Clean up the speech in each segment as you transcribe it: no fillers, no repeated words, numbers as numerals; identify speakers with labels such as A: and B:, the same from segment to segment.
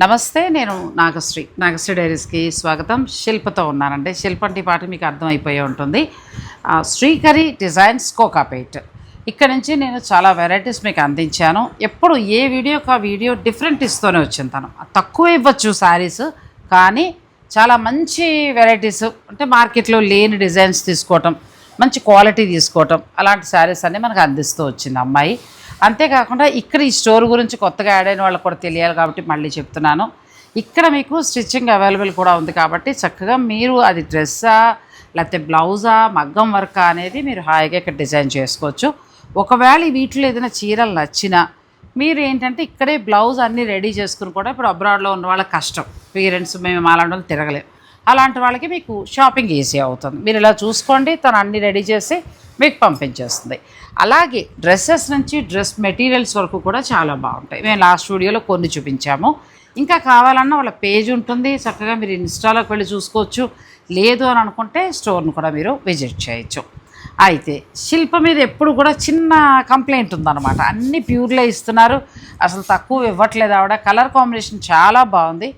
A: నమస్తే, నేను నాగశ్రీ డైరీస్కి స్వాగతం. శిల్పతో ఉన్నానండి. శిల్ప అంటే ఈ పాట మీకు అర్థమైపోయి ఉంటుంది. శ్రీకరి డిజైన్స్ కోకాపేట్. ఇక్కడ నుంచి నేను చాలా వెరైటీస్ మీకు అందించాను. ఎప్పుడు ఏ వీడియోకి ఆ వీడియో డిఫరెంట్ ఇస్తూనే వచ్చింది. తను తక్కువ ఇవ్వచ్చు శారీస్, కానీ చాలా మంచి వెరైటీస్ అంటే మార్కెట్లో లేని డిజైన్స్ తీసుకోవటం, మంచి క్వాలిటీ తీసుకోవటం, అలాంటి శారీస్ అన్నీ మనకు అందిస్తూ వచ్చింది అమ్మాయి. అంతేకాకుండా ఇక్కడ ఈ స్టోర్ గురించి కొత్తగా యాడ్ అయిన వాళ్ళకి కూడా తెలియాలి కాబట్టి మళ్ళీ చెప్తున్నాను. ఇక్కడ మీకు స్టిచ్చింగ్ అవైలబుల్ కూడా ఉంది కాబట్టి చక్కగా మీరు అది డ్రెస్సా లేకపోతే బ్లౌజా మగ్గం వర్కా అనేది మీరు హాయిగా ఇక్కడ డిజైన్ చేసుకోవచ్చు. ఒకవేళ వీటిలో ఏదైనా చీరలు నచ్చినా మీరు ఏంటంటే ఇక్కడే బ్లౌజ్ అన్నీ రెడీ చేసుకుని కూడా ఇప్పుడు అబ్రాడ్లో ఉన్న వాళ్ళకి కష్టం, పేరెంట్స్ మేము అలాంటి వాళ్ళు తిరగలేము, అలాంటి వాళ్ళకి మీకు షాపింగ్ ఈజీ అవుతుంది. మీరు ఇలా చూసుకోండి, తను అన్నీ రెడీ చేసి మీకు పంపించేస్తుంది. అలాగే డ్రెస్సెస్ నుంచి డ్రెస్ మెటీరియల్స్ వరకు కూడా చాలా బాగుంటాయి. మేము లాస్ట్ వీడియోలో కొన్ని చూపించాము. ఇంకా కావాలన్నా వాళ్ళ పేజ్ ఉంటుంది, చక్కగా మీరు ఇన్స్టాలోకి వెళ్ళి చూసుకోవచ్చు. లేదు అని అనుకుంటే స్టోర్ను కూడా మీరు విజిట్ చేయొచ్చు. అయితే శిల్ప మీద ఎప్పుడు కూడా చిన్న కంప్లైంట్ ఉందన్నమాట. అన్నీ ప్యూర్లే ఇస్తున్నారు, అసలు తక్కువ ఇవ్వట్లేదు ఆవిడ. కలర్ కాంబినేషన్ చాలా బాగుంది,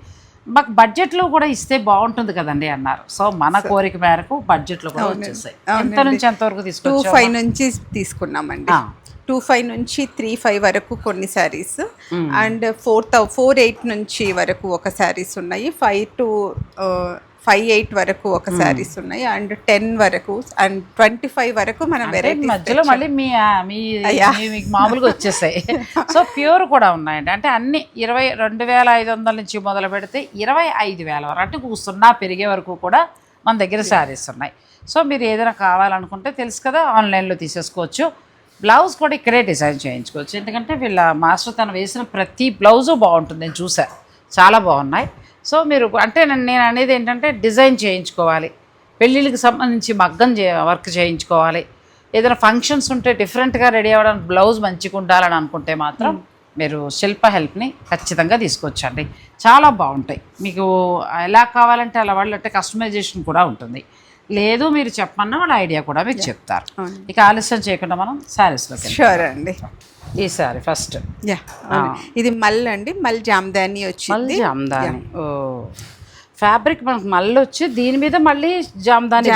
A: మాకు బడ్జెట్లో కూడా ఇస్తే బాగుంటుంది కదండి అన్నారు. సో మన కోరిక మేరకు బడ్జెట్లో కూడా వచ్చేసాయి. ఎంత నుంచి ఎంతవరకు తీసుకున్నాం?
B: 2,500 నుంచి తీసుకున్నామండి. 2,500 నుంచి 3,500 వరకు కొన్ని శారీస్, అండ్ 4,800 నుంచి వరకు ఒక శారీస్ ఉన్నాయి, 5 to 5,800 వరకు ఒక శారీస్ ఉన్నాయి, అండ్ 10 వరకు అండ్ 25 వరకు మనం వెరైటీ
A: మధ్యలో మళ్ళీ మీకు మామూలుగా వచ్చేసాయి. సో ప్యూర్ కూడా ఉన్నాయండి. అంటే అన్ని 22,500 నుంచి మొదలు పెడితే 25,000 వరకు, అంటే సున్నా పెరిగే వరకు కూడా మన దగ్గర శారీస్ ఉన్నాయి. సో మీరు ఏదైనా కావాలనుకుంటే తెలుసు కదా, ఆన్లైన్లో తీసేసుకోవచ్చు. బ్లౌజ్ కూడా ఇక్కడే డిజైన్ చేయించుకోవచ్చు, ఎందుకంటే వీళ్ళ మాస్టర్ తను వేసిన ప్రతి బ్లౌజు బాగుంటుంది. నేను చూసా, చాలా బాగున్నాయి. సో మీరు అంటే నేను అనేది ఏంటంటే డిజైన్ చేయించుకోవాలి, పెళ్ళిళ్ళకి సంబంధించి మగ్గం వర్క్ చేయించుకోవాలి, ఏదైనా ఫంక్షన్స్ ఉంటే డిఫరెంట్గా రెడీ అవ్వడానికి బ్లౌజ్ మంచిగా ఉండాలని అనుకుంటే మాత్రం మీరు శిల్ప హెల్ప్ని ఖచ్చితంగా తీసుకొచ్చండి. చాలా బాగుంటాయి. మీకు ఎలా కావాలంటే అలా వాళ్ళు అంటే కస్టమైజేషన్ కూడా ఉంటుంది. లేదు మీరు చెప్పమన్నా వాళ్ళ ఐడియా కూడా మీకు చెప్తారు. ఇక ఆలస్యం చేయకుండా మనం శారీస్లోకి.
B: షూర్ అండి.
A: ఈ సారీ ఫస్ట్
B: ఇది మల్ అండి, మల్ జామ్దాని వచ్చింది.
A: జామ్దాని ఫ్యాబ్రిక్ మనకు మళ్ళీ వచ్చి దీని మీద మళ్ళీ జామ్దాని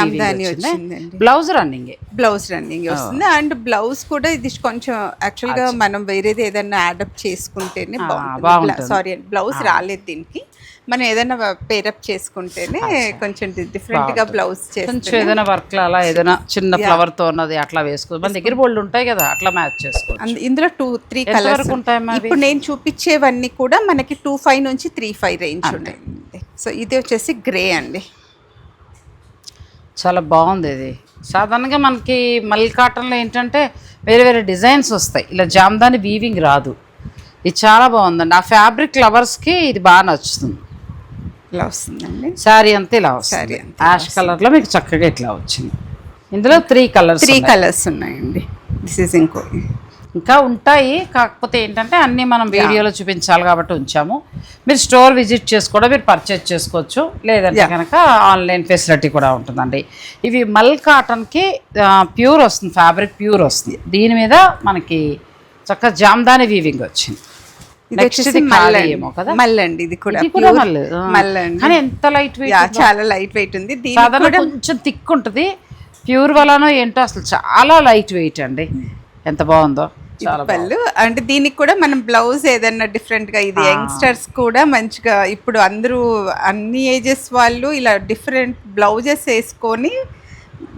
A: వచ్చిందండి. బ్లౌజ్
B: రన్నింగ్ వస్తుంది, అండ్ బ్లౌజ్ కూడా ఇది కొంచెం యాక్చువల్గా మనం వేరేది ఏదైనా యాడప్ చేసుకుంటేనే బాగుంటుంది. సారీ అండి, బ్లౌజ్ రాలేదు దీనికి. మనం ఏదైనా పేరప్ చేసుకుంటేనే కొంచెం డిఫరెంట్ గా బ్లౌజ్
A: కొంచెం ఏదైనా వర్క్ అలా ఏదైనా చిన్న ఫ్లవర్ తో ఉన్నది అట్లా వేసుకోవచ్చు. మన దగ్గర బోల్డ్ ఉంటాయి కదా, అట్లా మ్యాచ్ చేసుకోవచ్చు.
B: ఇందులో 2-3 కలర్స్ ఉంటాయి. ఇప్పుడు నేను చూపించేవన్నీ కూడా మనకి 2,500 నుంచి 3,500 రేంజ్ ఉన్నాయి. సో ఇది వచ్చేసి గ్రే అండి,
A: చాలా బాగుంది. ఇది సాధారణంగా మనకి మల్ కాటన్లో ఏంటంటే వేరే వేరే డిజైన్స్ వస్తాయి, ఇలా జామ్దాని వీవింగ్ రాదు. ఇది చాలా బాగుందండి. ఆ ఫ్యాబ్రిక్ లవర్స్కి ఇది బాగా నచ్చుతుంది.
B: ఇలా వస్తుందండి
A: శారీ అంతా, ఇలా వస్తుంది యాష్ కలర్లో మీకు చక్కగా ఇట్లా వచ్చింది. ఇందులో 3 కలర్స్
B: ఉన్నాయండి. దిస్ ఈజ్
A: ఇంకా ఉంటాయి, కాకపోతే ఏంటంటే అన్నీ మనం వీడియోలో చూపించాలి కాబట్టి ఉంచాము. మీరు స్టోర్ విజిట్ చేసి కూడా మీరు పర్చేజ్ చేసుకోవచ్చు, లేదంటే కనుక ఆన్లైన్ ఫెసిలిటీ కూడా ఉంటుందండి. ఇవి మల్ కాటన్కి ప్యూర్ వస్తుంది, ఫ్యాబ్రిక్ ప్యూర్ వస్తుంది. దీని మీద మనకి చక్కగా జామ్దాని వీవింగ్ వచ్చింది.
B: మల్లండి, ఇది కూడా
A: కానీ ఎంత లైట్ వెయిట్,
B: చాలా లైట్ వెయిట్ ఉంది.
A: సాధారణ కొంచెం థిక్ ఉంటుంది, ప్యూర్ వలనో ఏంటో అసలు చాలా లైట్ వెయిట్ అండి. ఎంత బాగుందో
B: పళ్ళు. అంటే దీనికి కూడా మనం బ్లౌజ్ ఏదన్నా డిఫరెంట్ గా, ఇది యంగ్స్టర్స్ కూడా మంచిగా ఇప్పుడు అందరూ అన్ని ఏజెస్ వాళ్ళు ఇలా డిఫరెంట్ బ్లౌజెస్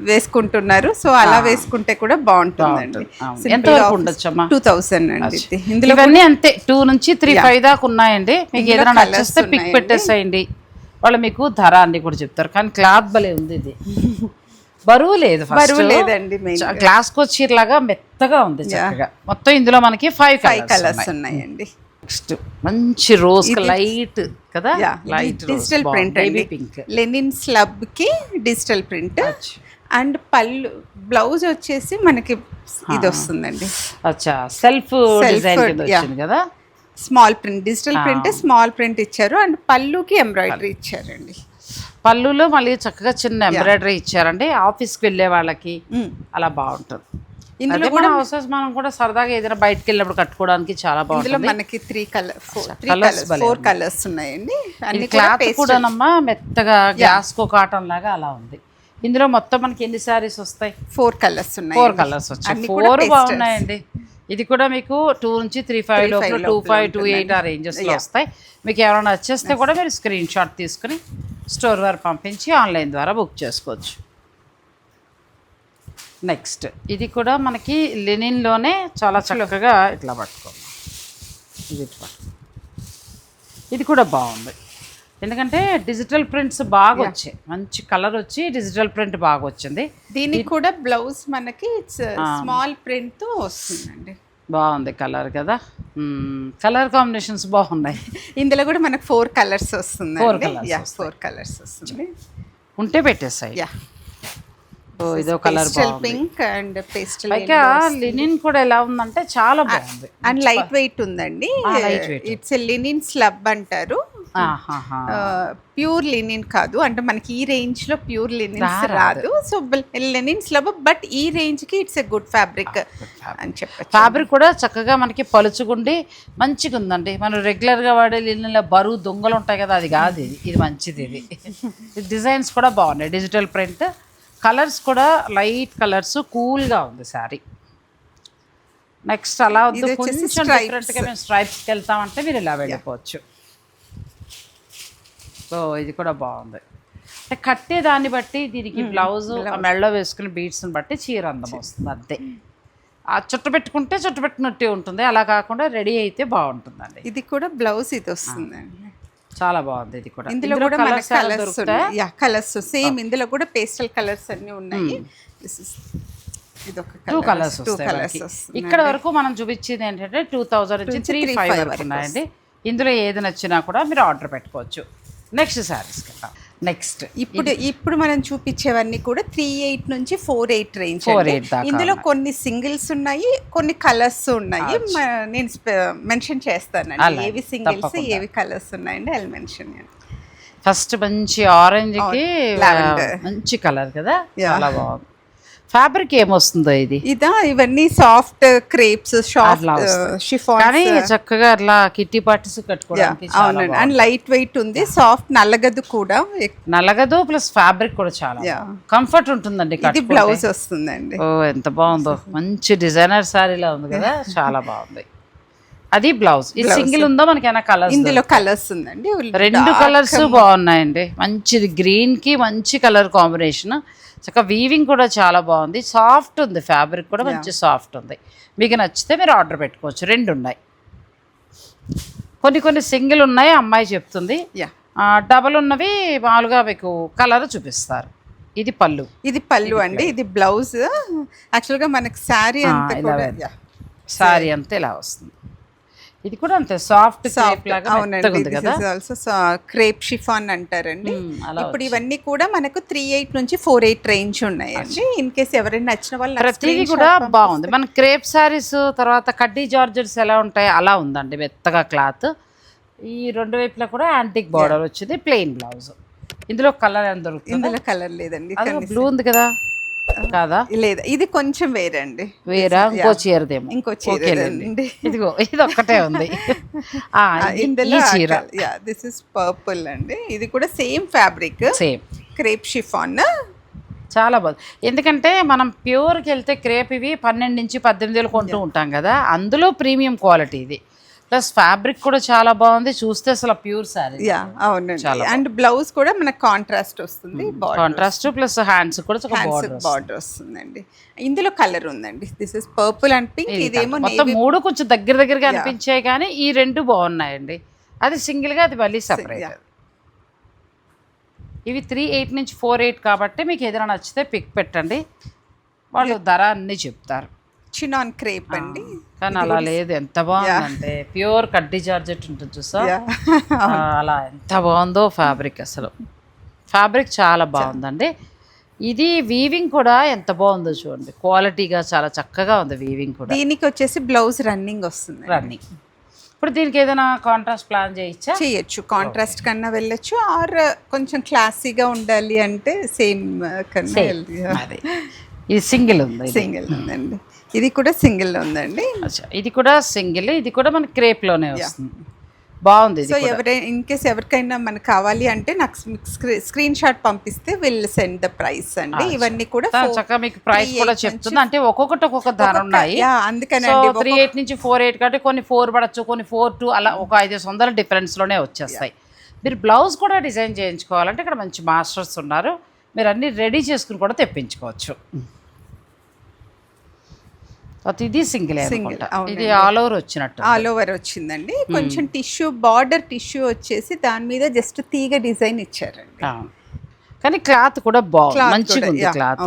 B: వేసుకుంటున్నారు. సో అలా వేసుకుంటే కూడా బాగుంటుందండి. 2,000 అండి.
A: ఇందులో అంతే 2 నుంచి 3,500 దాకా ఉన్నాయండి. మీకు ఏదైనా నచ్చితే పిక్ పెట్టేసేయండి, వాళ్ళు మీకు ధర అన్ని కూడా చెప్తారు. కానీ క్లాత్ భలే ఉంది, ఇది బరువు లేదండి. గ్లాస్ చీరలాగా మెత్తగా ఉంది చక్కగా. మొత్తం ఇందులో మనకి 5 కలర్స్
B: ఉన్నాయండి.
A: నెక్స్ట్ మంచి రోజ్ లైట్ కదా, లైట్
B: డిజిటల్ ప్రింట్ అండి, పింక్ లెనిన్ స్లబ్ కి డిజిటల్ ప్రింట్. అండ్ పళ్ళు బ్లౌజ్ వచ్చేసి మనకి ఇది వస్తుందండి.
A: అచ్చా, సెల్ఫ్ డిజైన్ వచ్చింది కదా,
B: small print, digital print small print ఇచ్చారు. అండ్ పళ్ళుకి ఎంబ్రాయిడరీ ఇచ్చారండి.
A: పళ్ళులో మళ్ళీ చక్కగా చిన్న ఎంబ్రాయిడరీ ఇచ్చారండి. ఆఫీస్కి వెళ్ళే వాళ్ళకి అలా బాగుంటుంది.
B: ఇందులో
A: అదే మన హౌసెస్ మనం కూడా సరదాగా ఏదైనా బయటకు వెళ్ళినప్పుడు కట్టుకోవడానికి చాలా
B: ఇందులో
A: బాగుంటుంది.
B: మనకి 4 కలర్స్ ఉన్నాయండి. అన్ని కూడా
A: క్లాత్
B: పేస్టల్.
A: కూడానమ్మా మెత్తగా గ్లాస్కో కాటన్ లాగా అలా ఉంది. ఇందులో మొత్తం మనకి ఎన్ని శారీస్ వస్తాయి?
B: 4 కలర్స్ ఉన్నాయి.
A: 4 కలర్స్ వచ్చాయి. 4 బాగున్నాయండి. ఇది కూడా మీకు 2 నుంచి 3.5 లోపల 2.5 2.8 ఆ రేంజెస్లో వస్తాయి. మీకు ఎవరైనా నచ్చేస్తే కూడా మీరు స్క్రీన్ షాట్ తీసుకుని స్టోర్ వారు పంపించి ఆన్లైన్ ద్వారా బుక్ చేసుకోవచ్చు. నెక్స్ట్ ఇది కూడా మనకి లెనిన్లోనే చాలా చక్కగా ఇట్లా పట్టుకోండి. ఇది ఇట్లా ఇది కూడా బాగుంది. ఎందుకంటే డిజిటల్ ప్రింట్స్ బాగా వచ్చాయి. మంచి కలర్ వచ్చి డిజిటల్ ప్రింట్ బాగా వచ్చింది.
B: దీనికి కూడా బ్లౌజ్ మనకి స్మాల్ ప్రింట్ తో వస్తుందండి.
A: బాగుంది కలర్ కదా. కలర్ కాంబినేషన్స్ బాగున్నాయి.
B: ఇందులో కూడా మనకు 4 కలర్స్ వస్తుంది. 4 కలర్స్ వస్తుంది.
A: ఉంటే పెట్టేస్తాయి. ఇదో కలర్
B: పింక్ అండ్ పేస్టల్.
A: పైగా లినిన్ కూడా ఎలా ఉందంటే చాలా బాగుంది
B: అండ్ లైట్ వెయిట్ ఉందండి. ఇట్స్ లినిన్ స్లబ్ అంటారు. ప్యూర్ లినిన్ కాదు, అంటే మనకి ఈ రేంజ్ లో ప్యూర్ లినిన్స్ రాదు. సో లినిన్ స్లబ్, బట్ ఈ రేంజ్ కి ఇట్స్ ఎ గుడ్ ఫ్యాబ్రిక్ అని చెప్పచ్చు.
A: ఫ్యాబ్రిక్ కూడా చక్కగా మనకి పలుచుకుండి మంచిగా ఉందండి. మనం రెగ్యులర్ గా వాడే లినిన్లో బరువు దొంగలు ఉంటాయి కదా, అది కాదు. ఇది మంచిది. ఇది డిజైన్స్ కూడా బాగున్నాయి. డిజిటల్ ప్రింట్, కలర్స్ కూడా లైట్ కలర్స్, కూల్గా ఉంది శారీ. నెక్స్ట్ అలా వద్దు కొంచెం డిఫరెంట్గా మేము స్ట్రైప్స్కి వెళ్తామంటే మీరు ఇలా వెళ్ళిపోవచ్చు. సో ఇది కూడా బాగుంది. అంటే కట్టే దాన్ని బట్టి దీనికి బ్లౌజు మెళ్ళో వేసుకుని బీడ్స్ని బట్టి చీర అందం వస్తుంది. అంతే. ఆ చుట్ట పెట్టుకుంటే చుట్ట పెట్టినట్టే ఉంటుంది, అలా కాకుండా రెడీ అయితే బాగుంటుందండి.
B: ఇది కూడా బ్లౌజ్ ఇది వస్తుందండి.
A: చాలా బాగుంది. ఇది కూడా
B: ఇందులో కూడా మనకి కలర్స్ ఉన్నాయి. కలర్స్ సేమ్ ఇందులో కూడా పేస్టల్ కలర్స్ అన్ని ఉన్నాయి.
A: టూ కలర్స్ వస్తాయి. ఇక్కడ వరకు మనం చూపించేది ఏంటంటే 2000 నుంచి 3.5 వరకు ఉన్నాయండి. ఇందులో ఏది నచ్చినా కూడా మీరు ఆర్డర్ పెట్టుకోవచ్చు. నెక్స్ట్ శారీస్ కదా. నెక్స్ట్
B: ఇప్పుడు మనం చూపించేవన్నీ కూడా 3.8 నుంచి 4.8 రేంజ్. ఇందులో కొన్ని సింగిల్స్ ఉన్నాయి, కొన్ని కలర్స్ ఉన్నాయి. నేను మెన్షన్ చేస్తానండి ఏవి సింగిల్స్ ఏవి కలర్స్ ఉన్నాయండి. I mention.
A: ఫస్ట్ మంచి ఆరెంజ్ కి మంచి కలర్ కదా, చాలా బాగుంది. ఫ్యాబ్రిక్ ఏమొస్తుందో ఇది?
B: ఇవన్నీ సాఫ్ట్ క్రేప్స్, షిఫాన్,
A: కానీ చక్కగా అట్లా కిట్టి పార్టీస్ కట్టుకోవడానికి
B: అవునండి. అండ్ లైట్ వెయిట్ ఉంది, సాఫ్ట్, నల్లగదు కూడా.
A: నల్లగదు ప్లస్ ఫ్యాబ్రిక్ కూడా చాలా కంఫర్ట్ ఉంటుందండి.
B: ఇది బ్లౌజ్ వస్తుందండి.
A: ఓ ఎంత బాగుందో, మంచి డిజైనర్ శారీలా ఉంది కదా, చాలా బాగుంది. అది బ్లౌజ్. ఇది సింగిల్ ఉందో మనకి ఏమైనా కలర్స్?
B: ఇందులో కలర్స్ ఉందండి,
A: 2 కలర్స్ బాగున్నాయండి. మంచిది గ్రీన్ కి మంచి కలర్ కాంబినేషన్. చక్కగా వీవింగ్ కూడా చాలా బాగుంది. సాఫ్ట్ ఉంది, ఫ్యాబ్రిక్ కూడా మంచి సాఫ్ట్ ఉంది. మీకు నచ్చితే మీరు ఆర్డర్ పెట్టుకోవచ్చు. 2 ఉన్నాయి. కొన్ని సింగిల్ ఉన్నాయి, అమ్మాయి చెప్తుంది. డబల్ ఉన్నవి మామూలుగా మీకు కలర్ చూపిస్తారు. ఇది పళ్ళు.
B: ఇది పళ్ళు అండి. ఇది బ్లౌజ్. యాక్చువల్గా మనకి శారీ అంతా
A: ఇలా వస్తుంది. ఇది కూడా అంతే సాఫ్ట్ క్రేప్ లాగా ఉంది కదా.
B: ఆల్సో క్రేప్ షిఫాన్ అంటారండి. ఇప్పుడు ఇవన్నీ కూడా మనకు 3.8 నుంచి 4.8 రేంజ్ ఉన్నాయండి. ఇన్ కేస్ ఎవరైనా నచ్చిన వాళ్ళు
A: ప్రతిదీ కూడా బాగుంది. మన క్రేప్ శారీస్ తర్వాత కడ్డీ జార్జెట్స్ ఎలా ఉంటాయి అలా ఉందండి, మెత్తగా క్లాత్. ఈ 2 వైపులా కూడా యాంటిక్ బార్డర్ వచ్చింది, ప్లెయిన్ బ్లౌజ్. ఇందులో కలర్ ఎంత దొరుకుతుంది?
B: ఇందులో కలర్ లేదండి.
A: బ్లూ ఉంది కదా, కాదా?
B: లేదా, ఇది కొంచెం వేరే అండి.
A: వేరా? ఇంకో చీరదేమో.
B: ఇంకో చీర.
A: ఇదిగో ఇది ఒక్కటే ఉంది. ఈ చీర
B: దిస్ ఇస్ పర్పుల్ అండి. ఇది కూడా same fabric,
A: same
B: crepe chiffon.
A: చాలా బాగుంది. ఎందుకంటే మనం ప్యూర్కి వెళ్తే క్రేప్ ఇవి 12 నుంచి 18 కొంటూ ఉంటాం కదా, అందులో ప్రీమియం క్వాలిటీ ఇది. ప్లస్ ఫ్యాబ్రిక్ కూడా చాలా బాగుంది, చూస్తే అసలు ప్యూర్ శారీ.
B: అవునండి. అండ్ బ్లౌజ్ కూడా మనకు కాంట్రాస్ట్ వస్తుంది.
A: కాంట్రాస్ట్ ప్లస్ హ్యాండ్స్ కూడా
B: బార్డర్ వస్తుందండి. ఇందులో కలర్ ఉందండి. This is purple and pink. ఇదేమో
A: మొత్తం 3 కొంచెం దగ్గరగా అనిపించాయి, కానీ ఈ 2 బాగున్నాయండి. అది సింగిల్ గా, అది మళ్ళీ సెపరేట్. ఇవి 3.8 నుంచి 4.8 కాబట్టి మీకు ఏదైనా నచ్చితే పిక్ పెట్టండి, వాళ్ళు ధర అన్నీ చెప్తారు.
B: చినాన్ క్రేప్ అండి.
A: కానీ అలా లేదు, ఎంత బాగుందంటే ప్యూర్ కడ్డీ జార్జెట్ ఉంటుంది చూసా, అలా ఎంత బాగుందో ఫ్యాబ్రిక్. అసలు ఫ్యాబ్రిక్ చాలా బాగుందండి. ఇది వీవింగ్ కూడా ఎంత బాగుందో చూడండి, క్వాలిటీగా చాలా చక్కగా ఉంది వీవింగ్ కూడా.
B: దీనికి వచ్చేసి బ్లౌజ్ రన్నింగ్ వస్తుంది.
A: రన్నింగ్. ఇప్పుడు దీనికి ఏదైనా కాంట్రాస్ట్ ప్లాన్
B: చేయొచ్చు. కాంట్రాస్ట్ కన్నా వెళ్ళొచ్చు, ఆర్ కొంచెం క్లాసీగా ఉండాలి అంటే సేమ్ కన్నా.
A: ఇది సింగిల్ ఉంది.
B: సింగిల్ ఉందండి. ఇది కూడా సింగిల్ ఉందండి.
A: అచ్చా, ఇది కూడా సింగిల్, ఇది కూడా మన క్రేప్లోనే వస్తుంది. బాగుంది.
B: సో ఎవరైనా ఇన్ కేస్ ఎవరికైనా మనకు కావాలి అంటే నాకు స్క్రీన్ షాట్ పంపిస్తే విల్ సెండ్ ద ప్రైస్ అండి. ఇవన్నీ కూడా
A: చక్కగా మీకు ప్రైస్ కూడా చెప్తుంది. అంటే ఒక్కొక్కటి ఒక్కొక్క ధర ఉన్నాయి.
B: అందుకని
A: 3.8 నుంచి 4.8 కంటే కొన్ని 4 పడచ్చు, కొన్ని 4.2 అలా ఒక 500 డిఫరెన్స్లోనే వచ్చేస్తాయి. మీరు బ్లౌజ్ కూడా డిజైన్ చేయించుకోవాలంటే ఇక్కడ మంచి మాస్టర్స్ ఉన్నారు, మీరు అన్నీ రెడీ చేసుకుని కూడా తెప్పించుకోవచ్చు. ఇది సింగిల్, ఇది ఆల్ ఓవర్ వచ్చినట్టు,
B: ఆల్ ఓవర్ వచ్చిందండి. కొంచెం టిష్యూ బార్డర్ టిష్యూ వచ్చేసి దాని మీద జస్ట్ తీగ డిజైన్ ఇచ్చారండి.
A: కానీ క్లాత్ కూడా బాగుంది, మంచిగా ఉంది క్లాత్.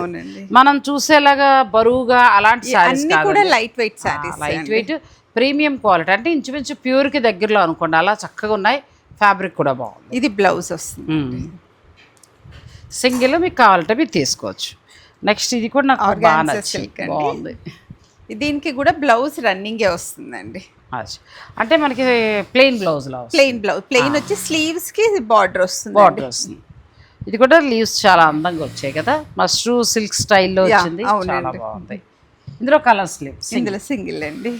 A: మనం చూసేలాగా బరువుగా అలాంటి సారీస్
B: కూడా light weight saris,
A: light weight premium quality, అంటే ఇంచుమించు ప్యూర్కి దగ్గరలో అనుకోండి, అలా చక్కగా ఉన్నాయి. ఫ్యాబ్రిక్ కూడా బాగుంది.
B: ఇది బ్లౌజ్ వస్తుంది
A: సింగిల్, మీకు కావాలంటే మీరు తీసుకోవచ్చు. నెక్స్ట్ ఇది కూడా నాకు బాగా నచ్చింది, బాగుంది.
B: దీనికి కూడా బ్లౌజ్ రన్నింగే వస్తుందండి.
A: అంటే మనకి ప్లెయిన్ బ్లౌజ్,
B: ప్లెయిన్ వచ్చి స్లీవ్స్ కి బార్డర్ వస్తుంది.
A: ఇది కూడా లీవ్స్ చాలా అందంగా వచ్చాయి కదా, మష్రూ సిల్క్ స్టైల్లో వచ్చింది, చాలా బాగుంది. ఇందులో కలర్ స్లీవ్స్, ఇందులో
B: సింగిల్ అండి.